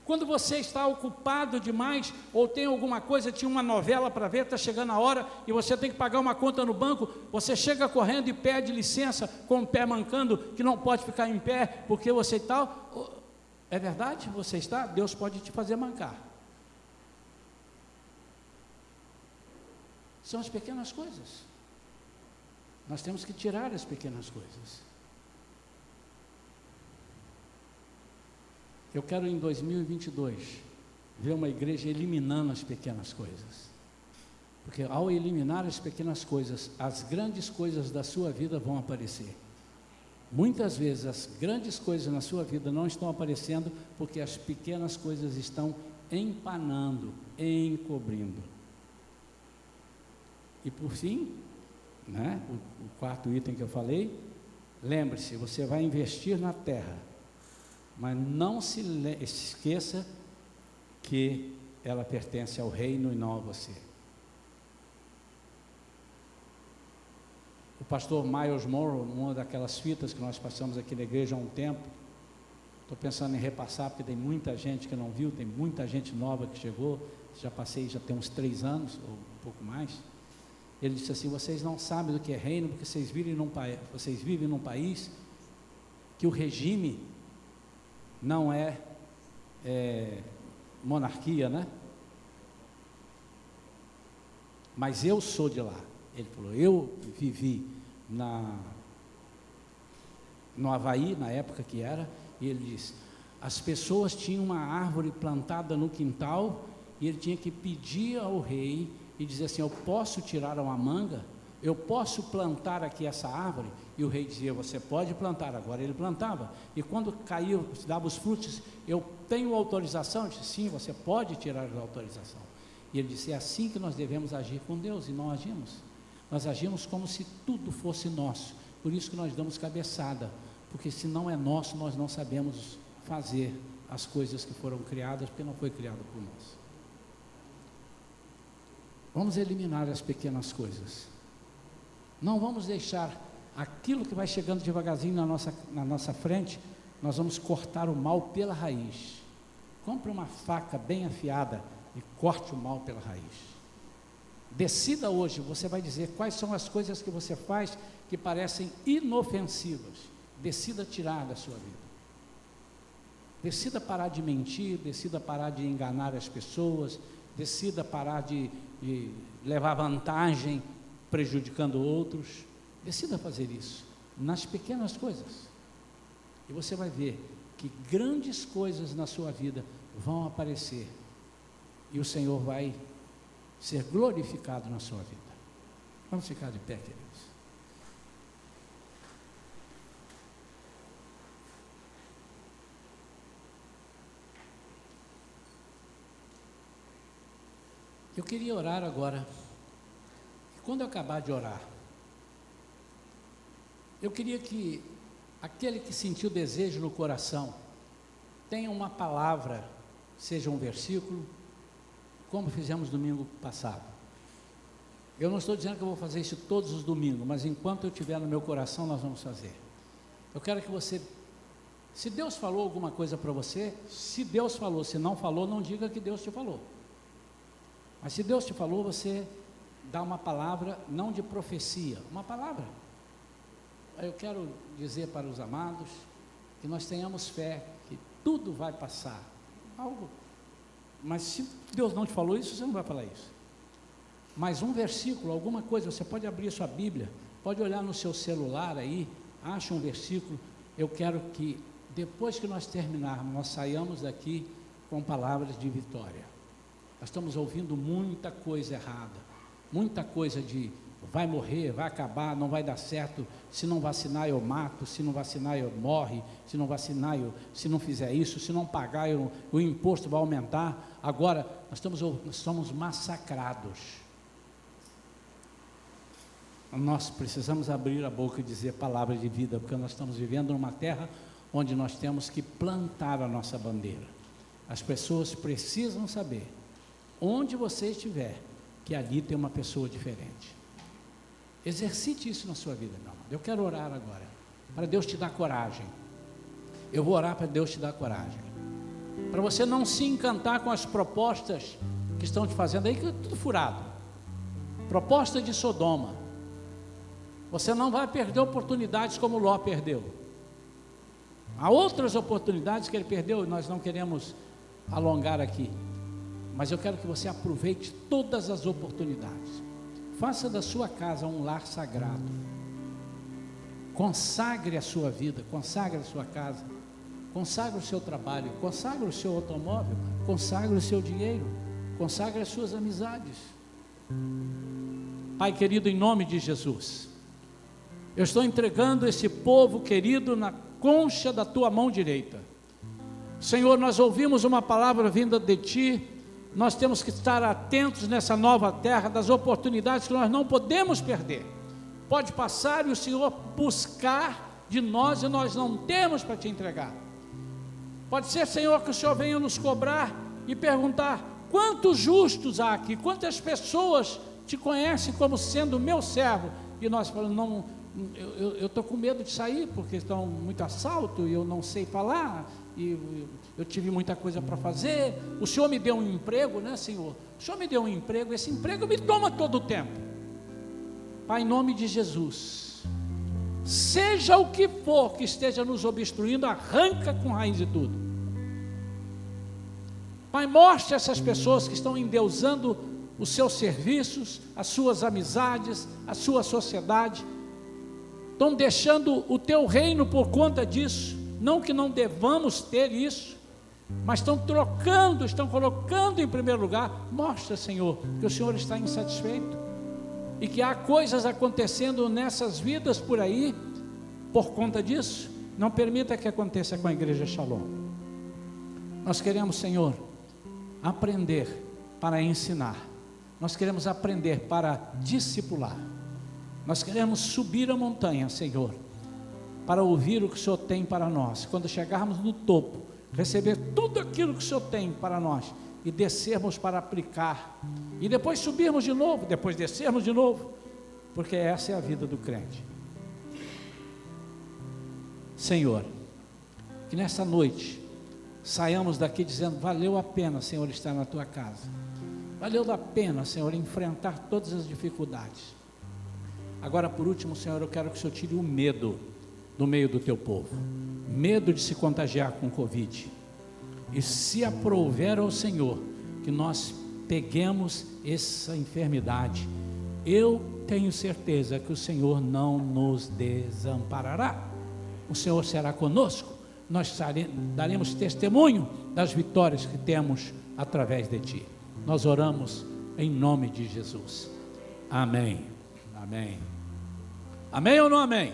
Quando você está ocupado demais, ou tem alguma coisa, tinha uma novela para ver, está chegando a hora, e você tem que pagar uma conta no banco, você chega correndo e pede licença, com o pé mancando, que não pode ficar em pé, porque você tal, é verdade? Você está? Deus pode te fazer mancar. São as pequenas coisas. Nós temos que tirar as pequenas coisas. Eu quero em 2022 ver uma igreja eliminando as pequenas coisas. Porque ao eliminar as pequenas coisas, as grandes coisas da sua vida vão aparecer. Muitas vezes as grandes coisas na sua vida não estão aparecendo porque as pequenas coisas estão empanando, encobrindo. E por fim, o quarto item que eu falei, lembre-se, você vai investir na terra, mas não se esqueça que ela pertence ao reino e não a você. O pastor Miles Monroe, numa daquelas fitas que nós passamos aqui na igreja há um tempo, estou pensando em repassar, porque tem muita gente que não viu, tem muita gente nova que chegou, já tem uns 3 anos, ou um pouco mais. Ele disse assim, vocês não sabem do que é reino, porque vocês vivem num país que o regime não é monarquia, né? Mas eu sou de lá. Ele falou, eu vivi no Havaí, na época que era, e ele disse, as pessoas tinham uma árvore plantada no quintal, e ele tinha que pedir ao rei, e dizer assim, eu posso tirar uma manga? Eu posso plantar aqui essa árvore? E o rei dizia, você pode plantar. Agora ele plantava, e quando caiu, dava os frutos, eu tenho autorização? Eu disse, sim, você pode tirar a autorização. E ele disse, é assim que nós devemos agir com Deus, e não agimos. Nós agimos como se tudo fosse nosso, por isso que nós damos cabeçada, porque se não é nosso, nós não sabemos fazer as coisas que foram criadas, porque não foi criado por nós. Vamos eliminar as pequenas coisas. Não vamos deixar aquilo que vai chegando devagarzinho na nossa frente, nós vamos cortar o mal pela raiz. Compre uma faca bem afiada e corte o mal pela raiz. Decida hoje, você vai dizer quais são as coisas que você faz que parecem inofensivas. Decida tirar da sua vida. Decida parar de mentir, decida parar de enganar as pessoas, decida parar de levar vantagem prejudicando outros. Decida fazer isso nas pequenas coisas, e você vai ver que grandes coisas na sua vida vão aparecer, e o Senhor vai ser glorificado na sua vida. Vamos ficar de pé, queridos. Eu queria orar agora, e quando eu acabar de orar, eu queria que aquele que sentiu desejo no coração, tenha uma palavra, seja um versículo, como fizemos domingo passado. Eu não estou dizendo que eu vou fazer isso todos os domingos, mas enquanto eu tiver no meu coração, nós vamos fazer. Eu quero que você, se Deus falou alguma coisa para você, se Deus falou, se não falou, não diga que Deus te falou. Mas se Deus te falou, você dá uma palavra, não de profecia, uma palavra. Eu quero dizer para os amados, que nós tenhamos fé, que tudo vai passar. Mas se Deus não te falou isso, você não vai falar isso. Mas um versículo, alguma coisa, você pode abrir sua Bíblia, pode olhar no seu celular aí, acha um versículo. Eu quero que, depois que nós terminarmos, nós saiamos daqui com palavras de vitória. Nós estamos ouvindo muita coisa errada, muita coisa de vai morrer, vai acabar, não vai dar certo, se não vacinar eu mato, se não vacinar eu morre, se não vacinar eu, se não fizer isso, se não pagar o imposto vai aumentar. Agora nós somos massacrados. Nós precisamos abrir a boca e dizer palavra de vida, porque nós estamos vivendo numa terra onde nós temos que plantar a nossa bandeira. As pessoas precisam saber, onde você estiver, que ali tem uma pessoa diferente. Exercite isso na sua vida, meu amado. Eu quero orar agora, para Deus te dar coragem. Eu vou orar para Deus te dar coragem, para você não se encantar com as propostas que estão te fazendo aí, que é tudo furado. Proposta de Sodoma. Você não vai perder oportunidades como Ló perdeu. Há outras oportunidades que ele perdeu e nós não queremos alongar aqui, mas eu quero que você aproveite todas as oportunidades. Faça da sua casa um lar sagrado. Consagre a sua vida, consagre a sua casa, consagre o seu trabalho, consagre o seu automóvel, consagre o seu dinheiro, consagre as suas amizades. Pai querido, em nome de Jesus, eu estou entregando esse povo querido na concha da tua mão direita. Senhor, nós ouvimos uma palavra vinda de ti. Nós temos que estar atentos nessa nova terra, das oportunidades que nós não podemos perder. Pode passar e o Senhor buscar de nós e nós não temos para te entregar. Pode ser, Senhor, que o Senhor venha nos cobrar e perguntar: quantos justos há aqui? Quantas pessoas te conhecem como sendo meu servo? E nós falamos: não, eu estou com medo de sair, porque estão muito assalto e eu não sei falar, e eu tive muita coisa para fazer. O Senhor me deu um emprego, né, Senhor? O Senhor me deu um emprego, esse emprego me toma todo o tempo. Pai, em nome de Jesus, seja o que for que esteja nos obstruindo, arranca com raiz de tudo. Pai, mostre essas pessoas que estão endeusando os seus serviços, as suas amizades, a sua sociedade, estão deixando o teu reino por conta disso. Não que não devamos ter isso, mas estão trocando, estão colocando em primeiro lugar. Mostra, Senhor, que o Senhor está insatisfeito e que há coisas acontecendo nessas vidas por aí por conta disso. Não permita que aconteça com a Igreja Shalom. Nós queremos, Senhor, aprender para ensinar. Nós queremos aprender para discipular. Nós queremos subir a montanha, Senhor, para ouvir o que o Senhor tem para nós. Quando chegarmos no topo, receber tudo aquilo que o Senhor tem para nós e descermos para aplicar, e depois subirmos de novo, depois descermos de novo, porque essa é a vida do crente. Senhor, que nessa noite saiamos daqui dizendo: valeu a pena, Senhor, estar na tua casa, valeu a pena, Senhor, enfrentar todas as dificuldades. Agora, por último, Senhor, eu quero que o Senhor tire o medo do meio do teu povo, medo de se contagiar com Covid, e se aprouver ao Senhor que nós peguemos essa enfermidade, eu tenho certeza que o Senhor não nos desamparará. O Senhor será conosco, nós daremos testemunho das vitórias que temos através de ti. Nós oramos em nome de Jesus. Amém. Amém. Amém ou não amém?